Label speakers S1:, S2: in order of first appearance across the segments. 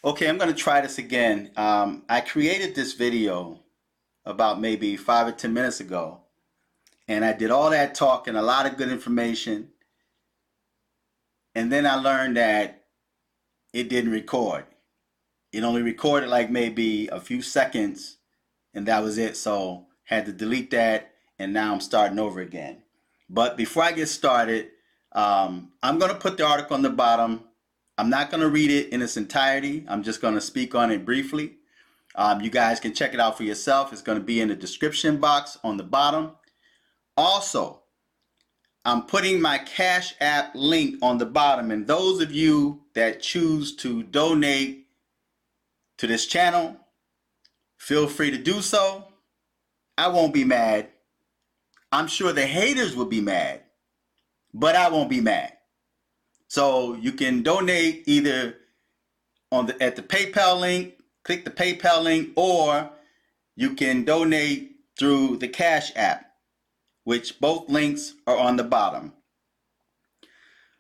S1: Okay, I'm going to try this again. I created this video about maybe 5 or 10 minutes ago, and I did all that talk and a lot of good information, and then I learned that it didn't record. It only recorded like maybe a few seconds, and that was it. So had to delete that, and now I'm starting over again. But before I get started, I'm going to put the article on the bottom. I'm not going to read it in its entirety. I'm just going to speak on it briefly. You guys can check it out for yourself. It's going to be in the description box on the bottom. Also, I'm putting my Cash App link on the bottom. And those of you that choose to donate to this channel, feel free to do so. I won't be mad. I'm sure the haters will be mad, but I won't be mad. So you can donate either at the PayPal link, click the PayPal link, or you can donate through the Cash App, which both links are on the bottom.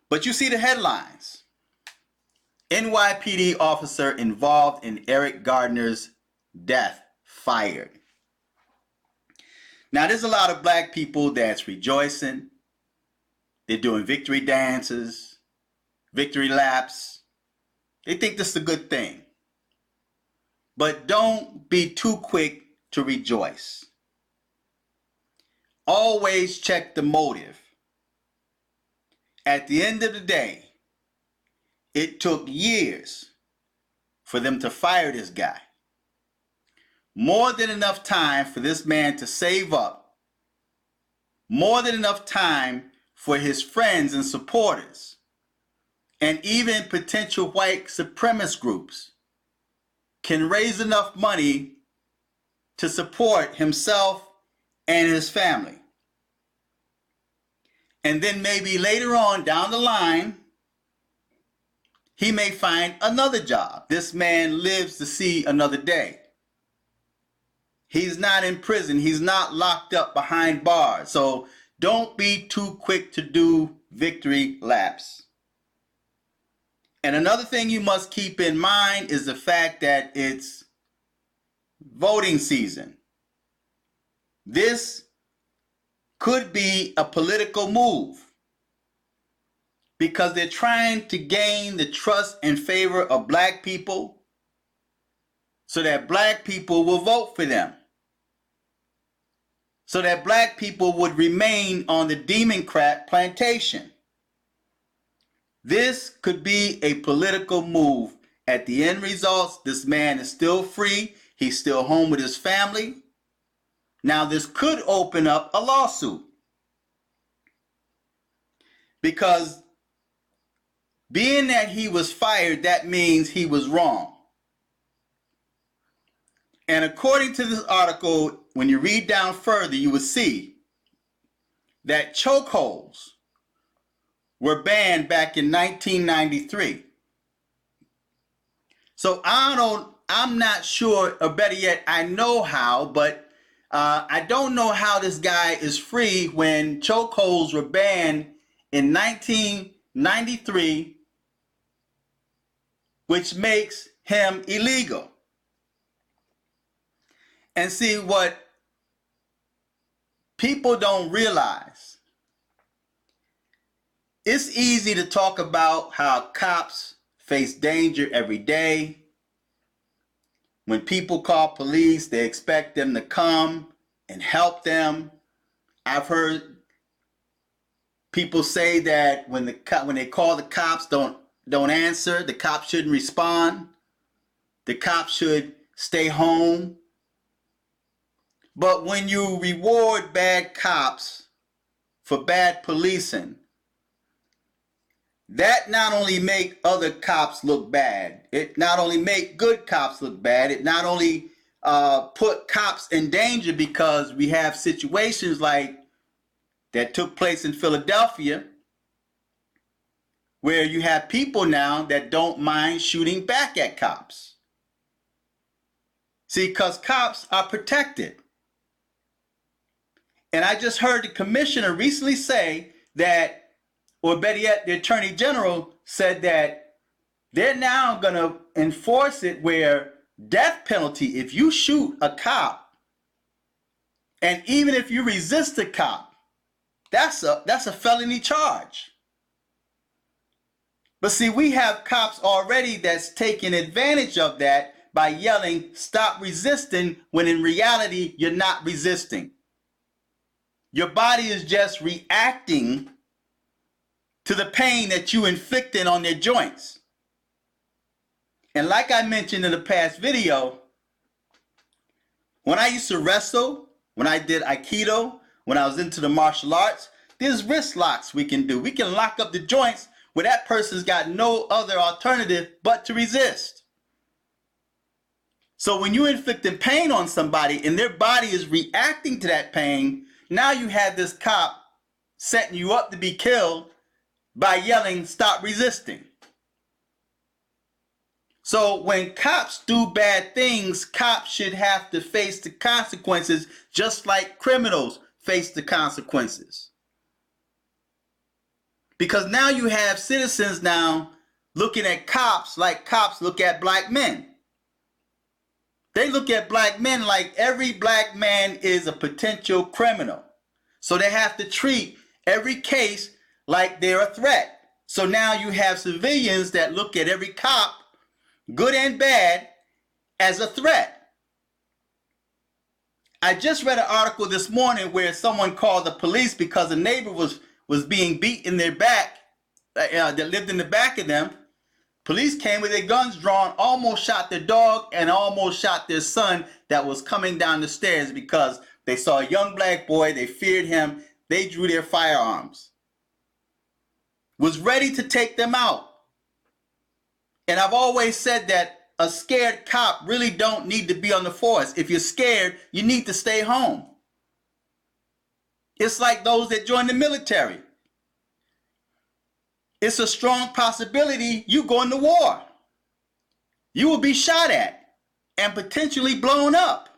S1: But you see the headlines. NYPD officer involved in Eric Garner's death fired. Now there's a lot of black people that's rejoicing. They're doing victory dances, victory laps. They think this is a good thing. But don't be too quick to rejoice. Always check the motive. At the end of the day, it took years for them to fire this guy. More than enough time for this man to save up. More than enough time for his friends and supporters, and even potential white supremacist groups, can raise enough money to support himself and his family. And then maybe later on down the line, he may find another job. This man lives to see another day. He's not in prison. He's not locked up behind bars. So don't be too quick to do victory laps. And another thing you must keep in mind is the fact that it's voting season. This could be a political move because they're trying to gain the trust and favor of black people so that black people will vote for them, so that black people would remain on the Democrat plantation. This could be a political move. At the end results, this man is still free. He's still home with his family. Now, this could open up a lawsuit because being that he was fired, that means he was wrong. And according to this article, when you read down further, you will see that chokeholds were banned back in 1993. So I'm not sure, or better yet, I know how, but I don't know how this guy is free when chokeholds were banned in 1993, which makes him illegal. And see, what people don't realize, it's easy to talk about how cops face danger every day. When people call police, they expect them to come and help them. I've heard people say that when they call the cops, don't answer. The cops shouldn't respond. The cops should stay home. But when you reward bad cops for bad policing, that not only make other cops look bad, it not only make good cops look bad, it not only put cops in danger, because we have situations like that took place in Philadelphia where you have people now that don't mind shooting back at cops. See, because cops are protected. And I just heard the commissioner recently say that, or better yet, the attorney general said that They're now going to enforce it where death penalty, if you shoot a cop, and even if you resist a cop, that's a felony charge. But see, we have cops already that's taking advantage of that by yelling, "Stop resisting," when in reality, you're not resisting. Your body is just reacting to the pain that you inflicted on their joints. And like I mentioned in the past video, when I used to wrestle, when I did Aikido, when I was into the martial arts, there's wrist locks we can do. We can lock up the joints where that person's got no other alternative but to resist. So when you're inflicting pain on somebody and their body is reacting to that pain, now you have this cop setting you up to be killed by yelling, "Stop resisting." So when cops do bad things, cops should have to face the consequences just like criminals face the consequences. Because now you have citizens now looking at cops like cops look at black men. They look at black men like every black man is a potential criminal. So they have to treat every case like they're a threat. So now you have civilians that look at every cop, good and bad, as a threat. I just read an article this morning where someone called the police because a neighbor was being beat in their back, that lived in the back of them. Police came with their guns drawn, almost shot their dog and almost shot their son that was coming down the stairs because they saw a young black boy, they feared him, they drew their firearms. Was ready to take them out. And I've always said that a scared cop really don't need to be on the force. If you're scared, you need to stay home. It's like those that join the military. It's a strong possibility you go into war. You will be shot at and potentially blown up.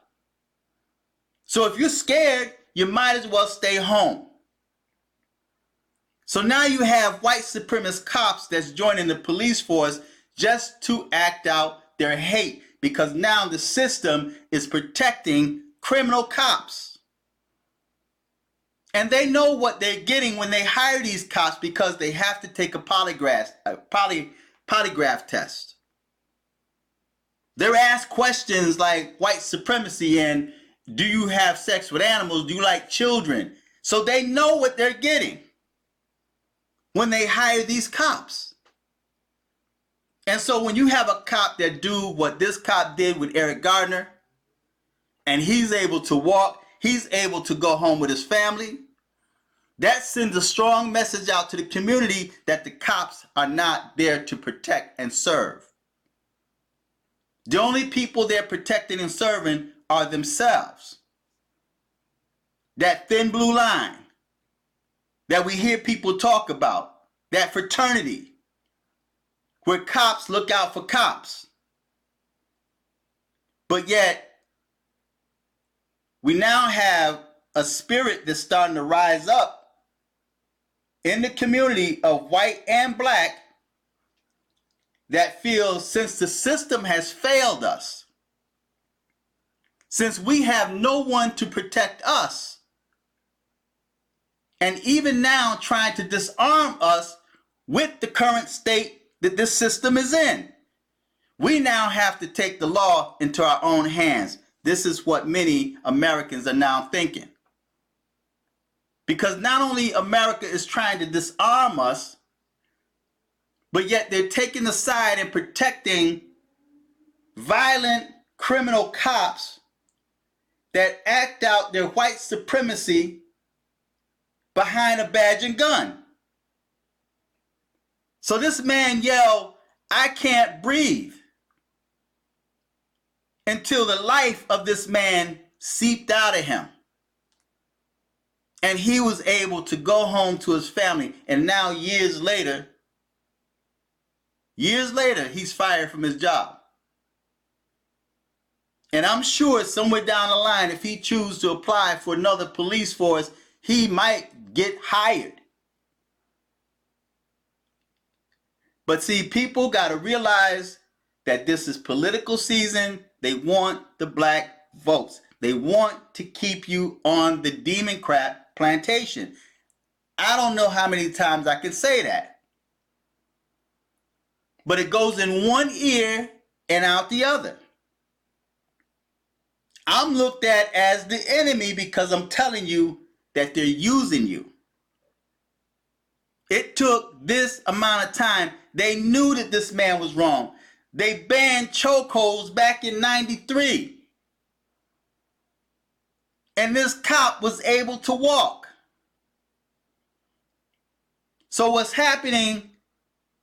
S1: So if you're scared, you might as well stay home. So now you have white supremacist cops that's joining the police force just to act out their hate, because now the system is protecting criminal cops. And they know what they're getting when they hire these cops because they have to take a polygraph test. They're asked questions like white supremacy and do you have sex with animals? Do you like children? So they know what they're getting when they hire these cops. And so when you have a cop that do what this cop did with Eric Garner, and he's able to walk, he's able to go home with his family, that sends a strong message out to the community that the cops are not there to protect and serve. The only people they're protecting and serving are themselves. That thin blue line that we hear people talk about, that fraternity, where cops look out for cops. But yet, we now have a spirit that's starting to rise up in the community of white and black that feels since the system has failed us, since we have no one to protect us, and even now trying to disarm us with the current state that this system is in, we now have to take the law into our own hands. This is what many Americans are now thinking. Because not only America is trying to disarm us, but yet they're taking the side and protecting violent criminal cops that act out their white supremacy behind a badge and gun. So this man yelled, "I can't breathe," until the life of this man seeped out of him. And he was able to go home to his family. And now years later, he's fired from his job. And I'm sure somewhere down the line, if he chooses to apply for another police force, he might get hired. But see, people got to realize that this is political season. They want the black votes. They want to keep you on the Democrat plantation. I don't know how many times I can say that. But it goes in one ear and out the other. I'm looked at as the enemy because I'm telling you that they're using you. It took this amount of time. They knew that this man was wrong. They banned chokeholds back in 93. And this cop was able to walk. So what's happening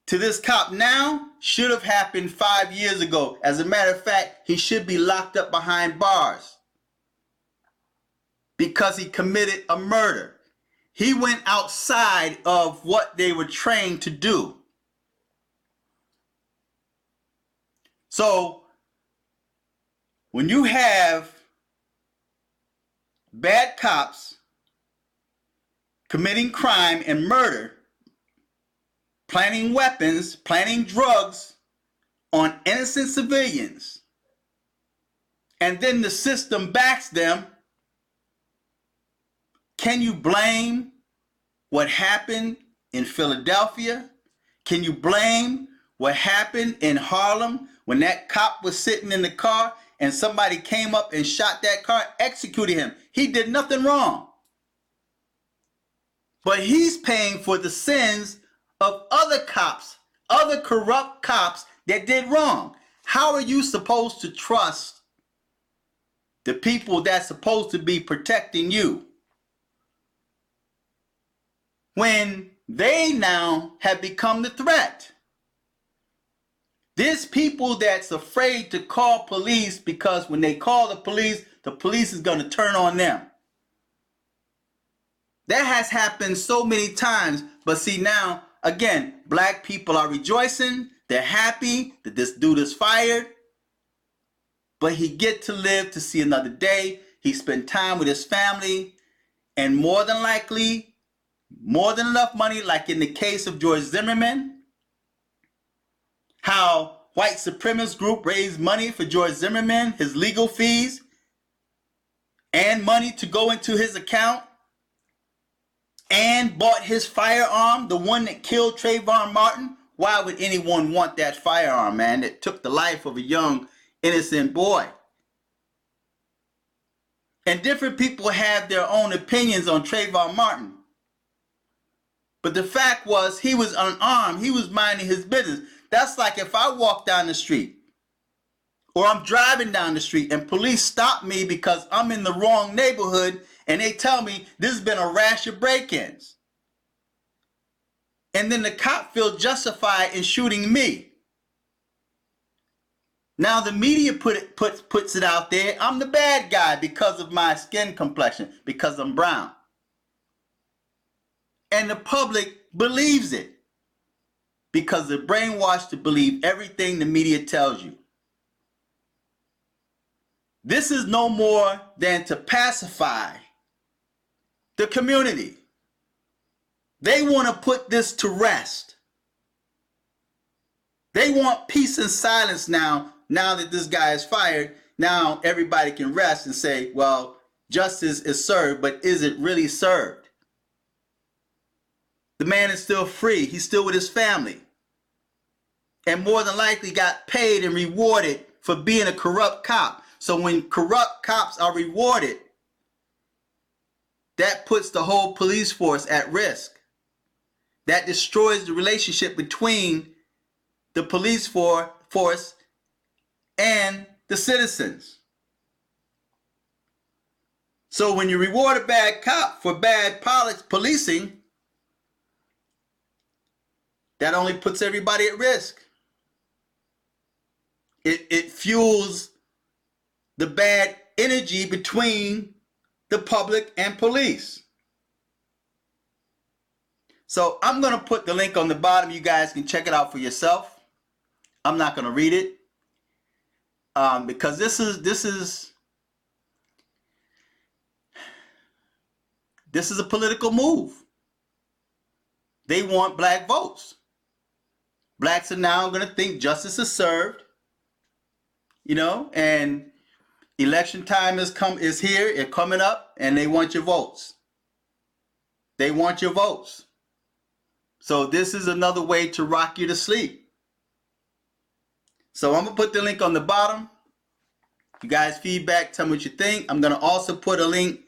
S1: to this cop now should have happened 5 years ago. As a matter of fact, he should be locked up behind bars because he committed a murder. He went outside of what they were trained to do. So when you have bad cops committing crime and murder, planting weapons, planting drugs on innocent civilians, and then the system backs them, can you blame what happened in Philadelphia? Can you blame what happened in Harlem when that cop was sitting in the car and somebody came up and shot that car, executed him? He did nothing wrong. But he's paying for the sins of other cops, other corrupt cops that did wrong. How are you supposed to trust the people that's supposed to be protecting you when they now have become the threat? There's people that's afraid to call police because when they call the police is going to turn on them. That has happened so many times. But see now, again, black people are rejoicing. They're happy that this dude is fired. But he get to live to see another day. He spent time with his family. And more than likely, more than enough money, like in the case of George Zimmerman, how white supremacist group raised money for George Zimmerman, his legal fees, and money to go into his account, and bought his firearm, the one that killed Trayvon Martin. Why would anyone want that firearm, man, that took the life of a young, innocent boy? And different people have their own opinions on Trayvon Martin. But the fact was, he was unarmed. He was minding his business. That's like if I walk down the street or I'm driving down the street and police stop me because I'm in the wrong neighborhood and they tell me there's been a rash of break-ins. And then the cop feels justified in shooting me. Now the media puts it out there. I'm the bad guy because of my skin complexion, because I'm brown. And the public believes it because they're brainwashed to believe everything the media tells you. This is no more than to pacify the community. They want to put this to rest. They want peace and silence now that this guy is fired. Now everybody can rest and say, well, justice is served, but is it really served? The man is still free. He's still with his family. And more than likely got paid and rewarded for being a corrupt cop. So when corrupt cops are rewarded, that puts the whole police force at risk. That destroys the relationship between the police force and the citizens. So when you reward a bad cop for bad policing, that only puts everybody at risk. It fuels the bad energy between the public and police. So I'm going to put the link on the bottom. You guys can check it out for yourself. I'm not going to read it because this is a political move. They want black votes. Blacks are now going to think justice is served, you know, and election time is here, it's coming up, and they want your votes. They want your votes. So this is another way to rock you to sleep. So I'm going to put the link on the bottom. You guys feedback, tell me what you think. I'm going to also put a link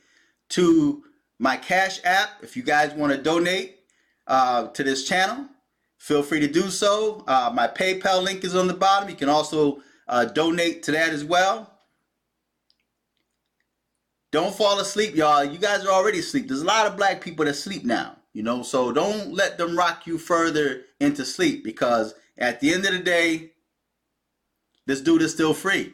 S1: to my Cash App. If you guys want to donate to this channel, feel free to do so. My PayPal link is on the bottom. You can also donate to that as well. Don't fall asleep, y'all. You guys are already asleep. There's a lot of black people that sleep now, you know, so don't let them rock you further into sleep, because at the end of the day, this dude is still free.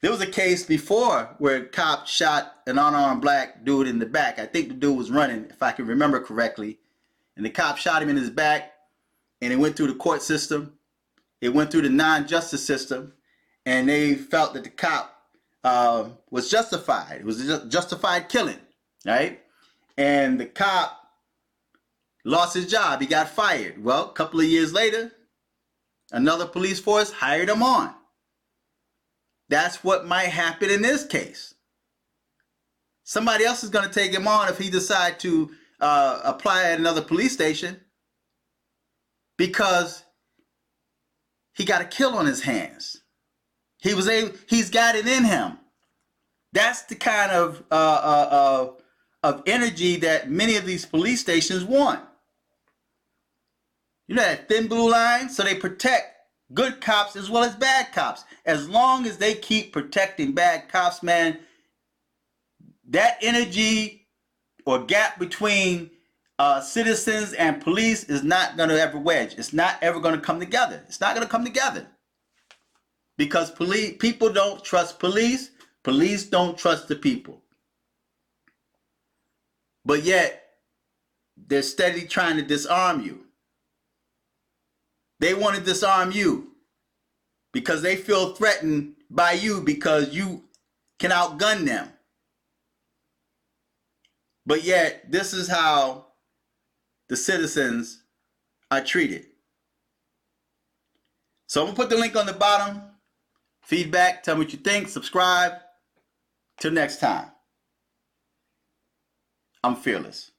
S1: There was a case before where a cop shot an unarmed black dude in the back. I think the dude was running, if I can remember correctly. And the cop shot him in his back, and it went through the court system. It went through the non-justice system, and they felt that the cop was justified. It was a justified killing, right? And the cop lost his job. He got fired. Well, a couple of years later, another police force hired him on. That's what might happen in this case. Somebody else is going to take him on if he decides to apply at another police station, because he got a kill on his hands. He's got it in him. That's the kind of energy that many of these police stations want. You know that thin blue line? So they protect good cops as well as bad cops. As long as they keep protecting bad cops, man, that energy or gap between citizens and police is not going to ever wedge. It's not ever going to come together. It's not going to come together. Because people don't trust police. Police don't trust the people. But yet, they're steadily trying to disarm you. They want to disarm you because they feel threatened by you because you can outgun them. But yet, this is how the citizens are treated. So I'm going to put the link on the bottom. Feedback, tell me what you think, subscribe. Till next time, I'm fearless.